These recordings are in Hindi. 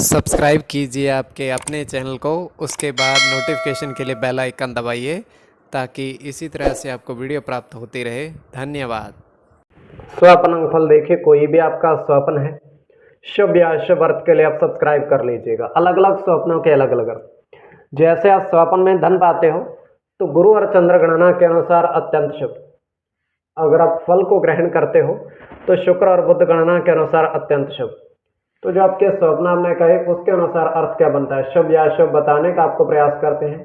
सब्सक्राइब कीजिए आपके अपने चैनल को, उसके बाद नोटिफिकेशन के लिए बेल आइकन दबाइए ताकि इसी तरह से आपको वीडियो प्राप्त होती रहे। धन्यवाद। स्वप्न फल देखिए, कोई भी आपका स्वप्न है शुभ या अशुभ अर्थ के लिए आप सब्सक्राइब कर लीजिएगा। अलग अलग स्वप्नों के अलग अलग अर्थ। जैसे आप स्वप्न में धन पाते हो तो गुरु और चंद्र गणना के अनुसार अत्यंत शुभ। अगर आप फल को ग्रहण करते हो तो शुक्र और बुध गणना के अनुसार अत्यंत शुभ। तो जो आपके स्वप्न आपने कहे उसके अनुसार अर्थ क्या बनता है, शुभ या अशुभ बताने का आपको प्रयास करते हैं,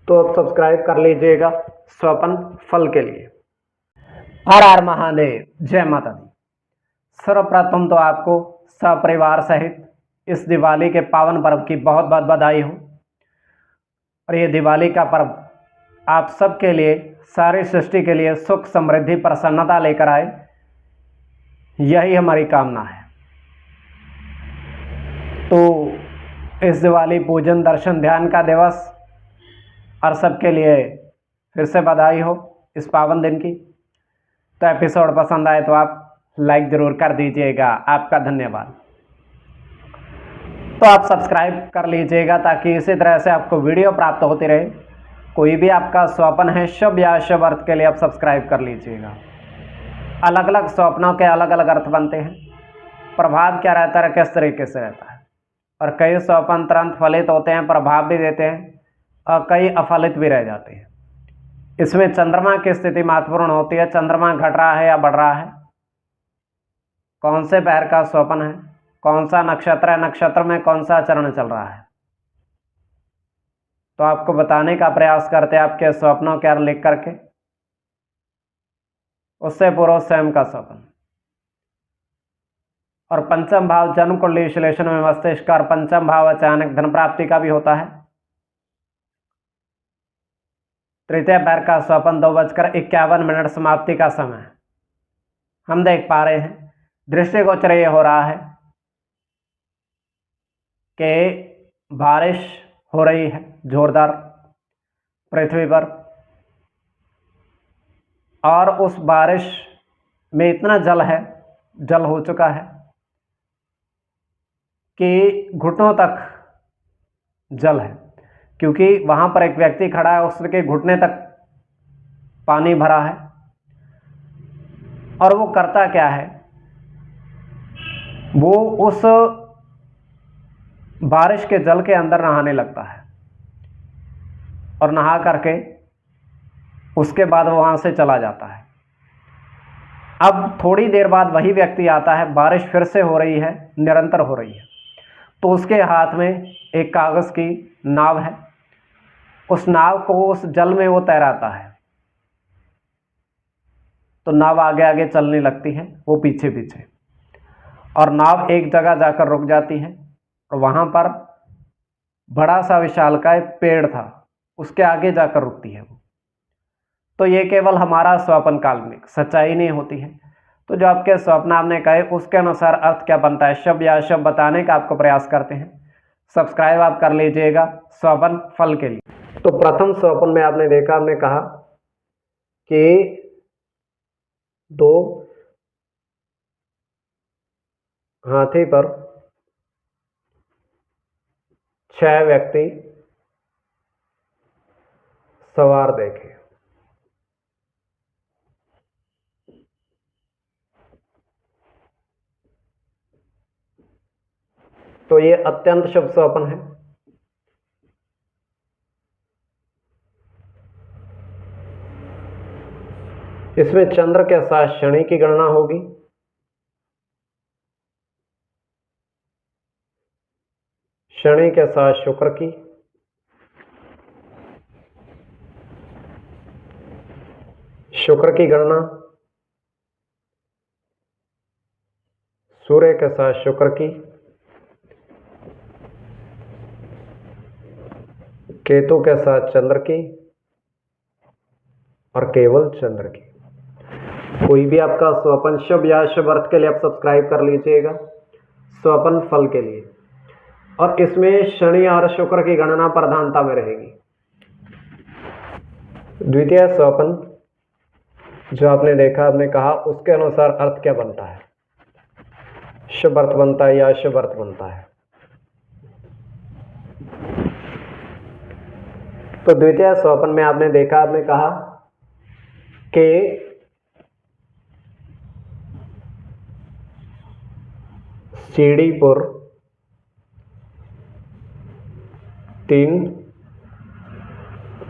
तो आप सब्सक्राइब कर लीजिएगा स्वप्न फल के लिए। हर हर महादेव, जय माता दी। सर्वप्रथम तो आपको सपरिवार सहित इस दिवाली के पावन पर्व की बहुत बहुत बधाई हो। और ये दिवाली का पर्व आप सबके लिए, सारी सृष्टि के लिए सुख समृद्धि प्रसन्नता लेकर आए, यही हमारी कामना है। तो इस दिवाली पूजन दर्शन ध्यान का दिवस और सबके लिए फिर से बधाई हो इस पावन दिन की। तो एपिसोड पसंद आए तो आप लाइक जरूर कर दीजिएगा, आपका धन्यवाद। तो आप सब्सक्राइब कर लीजिएगा ताकि इसी तरह से आपको वीडियो प्राप्त होती रहे। कोई भी आपका स्वप्न है शुभ या अशुभ अर्थ के लिए आप सब्सक्राइब कर लीजिएगा। अलग अलग स्वप्नों के अलग अलग अर्थ बनते हैं। प्रभाव क्या रहता है, किस तरीके से रहता है। और कई स्वप्न तुरंत फलित होते हैं, प्रभाव भी देते हैं, और कई अफलित भी रह जाते हैं। इसमें चंद्रमा की स्थिति महत्वपूर्ण होती है। चंद्रमा घट रहा है या बढ़ रहा है, कौन से पैर का स्वप्न है, कौन सा नक्षत्र है, नक्षत्र में कौन सा चरण चल रहा है, तो आपको बताने का प्रयास करते हैं आपके स्वप्नों के अर्थ लिख करके। उससे पूर्व स्वयं का स्वप्न। और पंचम भाव जन्म कुंडली विश्लेषण में मस्तिष्क और पंचम भाव अचानक धन प्राप्ति का भी होता है। तृतीय पैर का स्वप्न 2:51 समाप्ति का समय हम देख पा रहे हैं। दृष्टिगोचर ये हो रहा है कि बारिश हो रही है जोरदार पृथ्वी पर, और उस बारिश में इतना जल है, जल हो चुका है कि घुटनों तक जल है, क्योंकि वहां पर एक व्यक्ति खड़ा है, उसके घुटने तक पानी भरा है। और वो करता क्या है, वो उस बारिश के जल के अंदर नहाने लगता है, और नहा करके उसके बाद वो वहां से चला जाता है। अब थोड़ी देर बाद वही व्यक्ति आता है, बारिश फिर से हो रही है, निरंतर हो रही है, तो उसके हाथ में एक कागज की नाव है। उस नाव को उस जल में वो तैराता है, तो नाव आगे आगे चलने लगती है, वो पीछे पीछे, और नाव एक जगह जाकर रुक जाती है, और वहां पर बड़ा सा विशालकाय पेड़ था, उसके आगे जाकर रुकती है वो। तो ये केवल हमारा स्वप्न काल्पनिक, सच्चाई नहीं होती है। तो जो आपके स्वप्न आपने कहे उसके अनुसार अर्थ क्या बनता है, शुभ या अशुभ बताने का आपको प्रयास करते हैं। सब्सक्राइब आप कर लीजिएगा स्वप्न फल के लिए। तो प्रथम स्वप्न में आपने देखा, आपने कहा कि 2 हाथी पर 6 व्यक्ति सवार देखे। तो ये अत्यंत शुभ स्वप्न है। इसमें चंद्र के साथ शनि की गणना होगी, शनि के साथ शुक्र की, शुक्र की गणना सूर्य के साथ शुक्र की, केतु के साथ चंद्र की, और केवल चंद्र की। कोई भी आपका स्वप्न शुभ या अशुभ अर्थ के लिए आप सब्सक्राइब कर लीजिएगा स्वप्न फल के लिए। और इसमें शनि और शुक्र की गणना प्रधानता में रहेगी। द्वितीय स्वप्न जो आपने देखा, आपने कहा उसके अनुसार अर्थ क्या बनता है, शुभ अर्थ बनता है या अशुभ अर्थ बनता है। तो द्वितीय स्वप्न में आपने देखा, आपने कहा कि सीढ़ी पर 3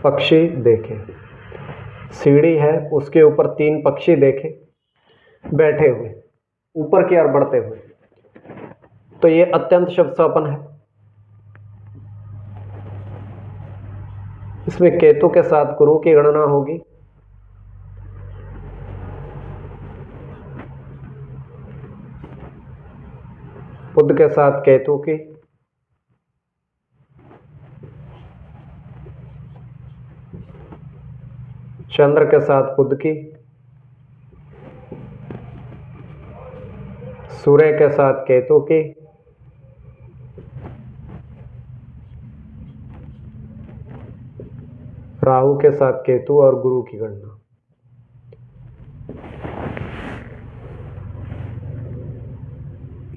पक्षी देखे। सीढ़ी है, उसके ऊपर 3 पक्षी देखे बैठे हुए, ऊपर की ओर बढ़ते हुए। तो ये अत्यंत शुभ स्वप्न है। इसमें केतु के साथ गुरु की गणना होगी। बुध के साथ केतु की, चंद्र के साथ बुध की, सूर्य के साथ केतु की, राहु के साथ केतु और गुरु की गणना।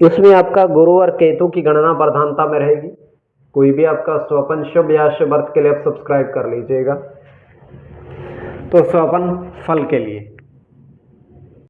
इसमें आपका गुरु और केतु की गणना प्रधानता में रहेगी। कोई भी आपका स्वप्न शुभ या शुभ अर्थ के लिए आप सब्सक्राइब कर लीजिएगा। तो स्वप्न फल के लिए